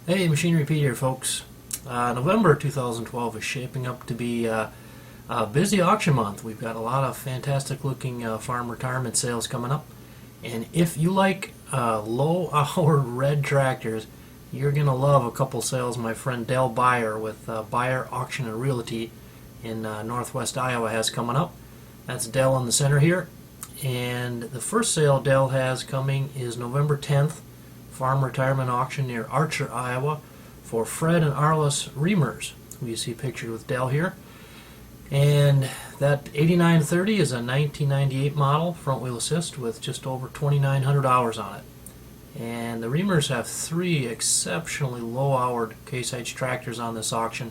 Hey, Machine Repeat here, folks. November 2012 is shaping up to be a busy auction month. We've got a lot of fantastic looking farm retirement sales coming up. And if you like low hour red tractors, you're going to love a couple sales my friend Del Beyer with Beyer Auction and Realty in northwest Iowa has coming up. That's Del in the center here. And the first sale Del has coming is November 10th. Farm retirement auction near Archer, Iowa, for Fred and Arlys Reimers, who you see pictured with Del here. And that 8930 is a 1998 model, front wheel assist, with just over 2,900 hours on it. And the Reimers have three exceptionally low-houred CaseIH tractors on this auction.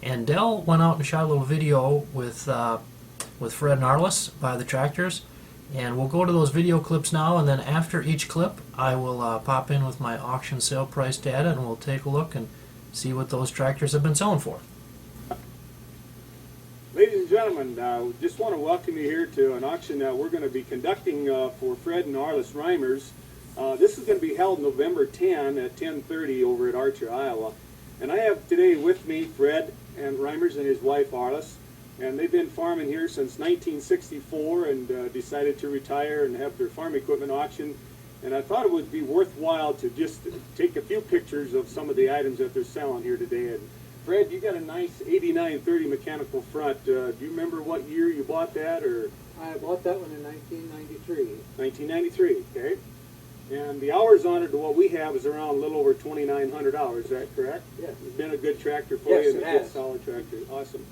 And Del went out and shot a little video with Fred and Arlys by the tractors. And we'll go to those video clips now, and then after each clip I will pop in with my auction sale price data, and we'll take a look and see what those tractors have been selling for. Ladies and gentlemen, just want to welcome you here to an auction that we're going to be conducting for Fred and Arlys Reimers. This is going to be held November 10 at 10:30 over at Archer, Iowa. And I have today with me Fred and Reimers and his wife Arlys. And they've been farming here since 1964 and decided to retire and have their farm equipment auction. And I thought it would be worthwhile to just take a few pictures of some of the items that they're selling here today. And Fred, you got a nice 8930 mechanical front. Do you remember what year you bought that? Or I bought that one in 1993. 1993, okay. And the hours on it to what we have is around a little over 2,900 hours. Is that correct? Yes. It's been a good tractor for Yes, you. it And a good has. solid tractor. Awesome.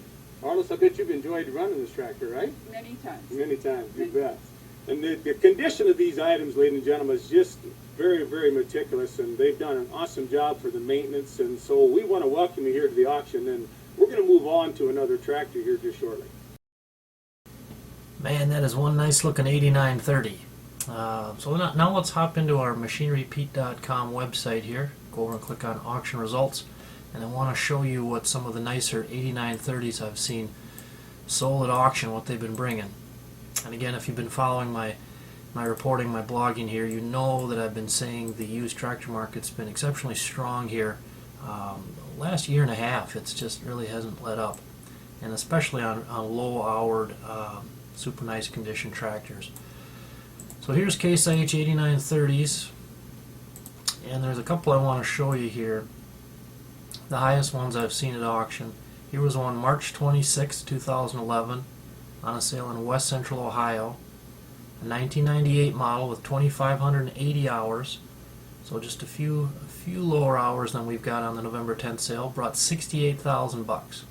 Arlys, I bet you've enjoyed running this tractor, right? Many times. Many times, you bet. And the condition of these items, ladies and gentlemen, is just very, very meticulous, and they've done an awesome job for the maintenance. And so we want to welcome you here to the auction, and we're going to move on to another tractor here just shortly. Man, that is one nice looking 8930. So now let's hop into our machinerepeat.com website here. Go over and click on auction results. And I want to show you what some of the nicer 8930s I've seen sold at auction, what they've been bringing. And again, if you've been following my reporting, my blogging here, you know that I've been saying the used tractor market's been exceptionally strong here. Last year and a half, it's just really hasn't let up. And especially on low-houred, super nice condition tractors. So here's CaseIH 8930s. And there's a couple I want to show you here. The highest ones I've seen at auction. Here was one March 26, 2011, on a sale in West Central Ohio. A 1998 model with 2,580 hours. So just a few lower hours than we've got on the November 10th sale. Brought 68,000 bucks.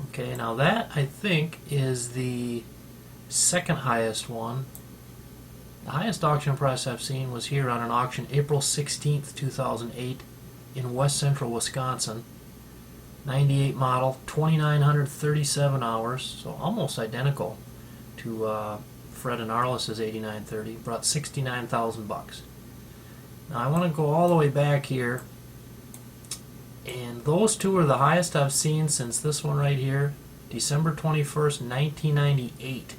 Okay, now that I think is the second highest one. The highest auction price I've seen was here on an auction April 16th, 2008. In West Central Wisconsin. 98 model, 2,937 hours, so almost identical to Fred and Arlys' 8930. Brought 69,000 bucks. Now I want to go all the way back here, and those two are the highest I've seen since this one right here, December 21st, 1998,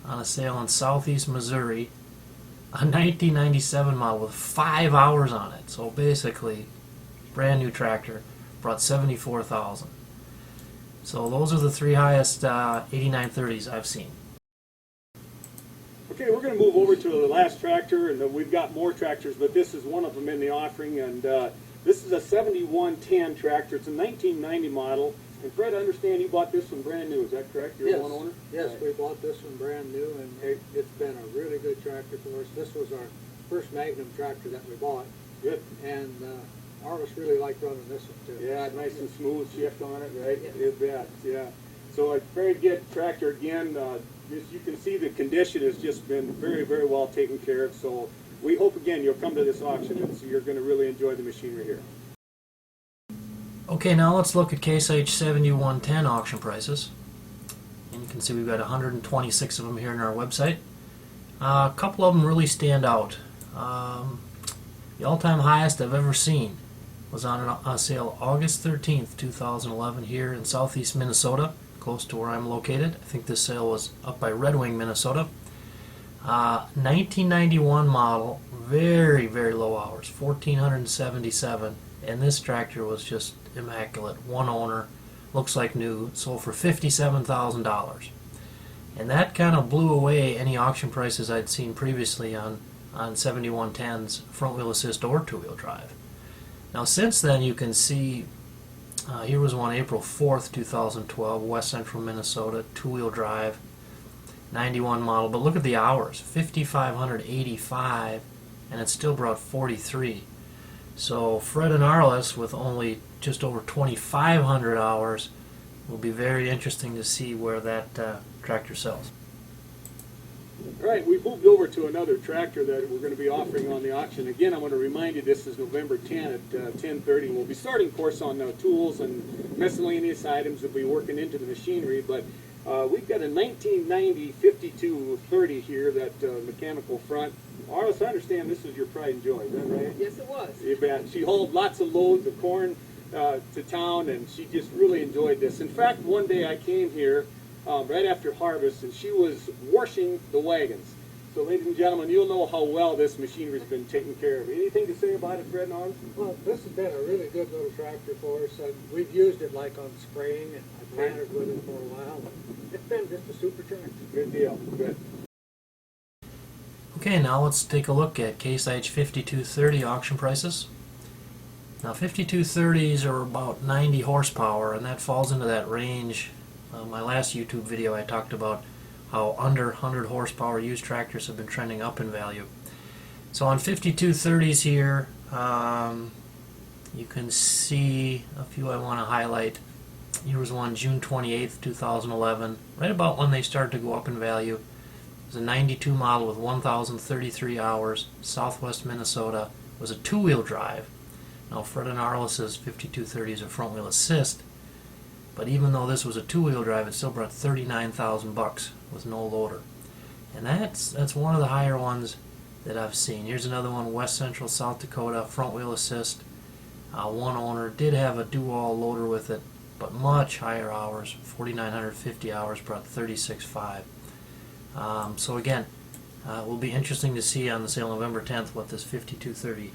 on a sale in southeast Missouri. A 1997 model with 5 hours on it, so basically brand new tractor, brought 74,000. So those are the three highest 8930s I've seen. Okay, we're going to move over to the last tractor, and we've got more tractors, but this is one of them in the offering, and this is a 7110 tractor. It's a 1990 model. And Fred, I understand you bought this one brand new. Is that correct? You're Yes. one owner? Yes, Right. we bought this one brand new, and it's been a really good tractor for us. This was our first Magnum tractor that we bought, Good. and Arlys really liked running this one too. Yeah, nice and smooth shift on it, right? Yeah. You bet, yeah. So a very good tractor again. As you can see, the condition has just been very, very well taken care of. So we hope again you'll come to this auction, and so you're going to really enjoy the machinery here. Okay, now let's look at CaseIH 7110 auction prices. And you can see we've got 126 of them here on our website. A couple of them really stand out. The all-time highest I've ever seen was on a sale August 13th, 2011 here in southeast Minnesota, close to where I'm located. I think this sale was up by Red Wing, Minnesota. 1991 model, very, very low hours, 1,477, and this tractor was just immaculate. One owner, looks like new, sold for $57,000. And that kind of blew away any auction prices I'd seen previously on 7110s, front wheel assist or two-wheel drive. Now since then you can see, here was one April 4th, 2012, West Central Minnesota, two-wheel drive, 91 model, but look at the hours, 5,585, and it still brought 43. So Fred and Arlys, with only just over 2,500 hours, will be very interesting to see where that tractor sells. All right, we've moved over to another tractor that we're going to be offering on the auction. Again, I want to remind you this is November 10 at 10:30. We'll be starting, of course, on tools and miscellaneous items that we'll be working into the machinery, but we've got a 1990 5230 here, that mechanical front. Arlys, I understand this is your pride and joy, is that right? Yes, it was. You bet. She hauled lots of loads of corn to town, and she just really enjoyed this. In fact, one day I came here right after harvest, and she was washing the wagons. So, ladies and gentlemen, you'll know how well this machinery's been taken care of. Anything to say about it, Fred and Arlys? Well, this has been a really good little tractor for us. We've used it like on spraying, and I've managed with it for a while. It's been just a super tractor. Good deal. Good. Okay, now let's take a look at CaseIH 5230 auction prices. Now 5230s are about 90 horsepower, and that falls into that range. My last YouTube video I talked about how under 100 horsepower used tractors have been trending up in value. So on 5230s here, you can see a few I want to highlight. Here was one June 28th, 2011, right about when they started to go up in value. It was a 92 model with 1,033 hours, Southwest Minnesota. It was a two-wheel drive. Now Fred and Arlys's 5230 is a front-wheel assist, but even though this was a two-wheel drive, it still brought $39,000 with no loader. And that's one of the higher ones that I've seen. Here's another one, West Central, South Dakota, front-wheel assist. One owner did have a do-all loader with it, but much higher hours, 4,950 hours, brought 36,500. So again, it will be interesting to see on the sale November 10th what this 5230.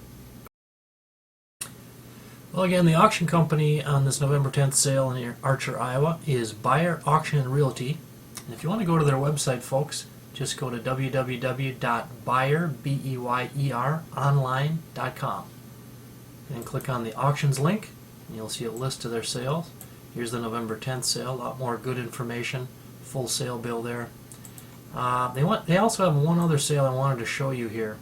Well, again, the auction company on this November 10th sale in Archer, Iowa is Beyer Auction and Realty. And if you want to go to their website, folks, just go to www.beyeronline.com and click on the auctions link, and you'll see a list of their sales. Here's the November 10th sale, a lot more good information, full sale bill there. They also have one other sale I wanted to show you here.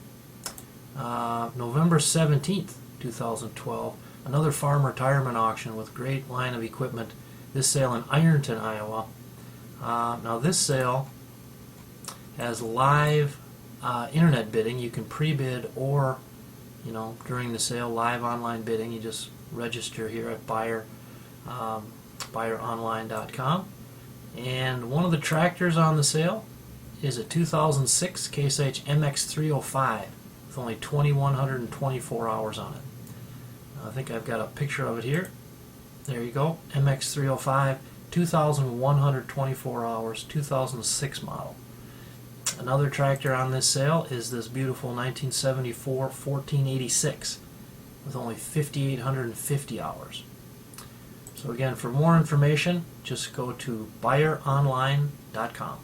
November 17th, 2012, another farm retirement auction with great line of equipment. This sale in Ironton, Iowa. Now this sale has live internet bidding. You can pre-bid or, during the sale, live online bidding. You just register here at BeyerOnline.com. And one of the tractors on the sale is a 2006 CaseIH MX305 with only 2,124 hours on it. I think I've got a picture of it here. There you go, MX305, 2,124 hours, 2006 model. Another tractor on this sale is this beautiful 1974 1486 with only 5,850 hours. So again, for more information, just go to BeyerOnline.com.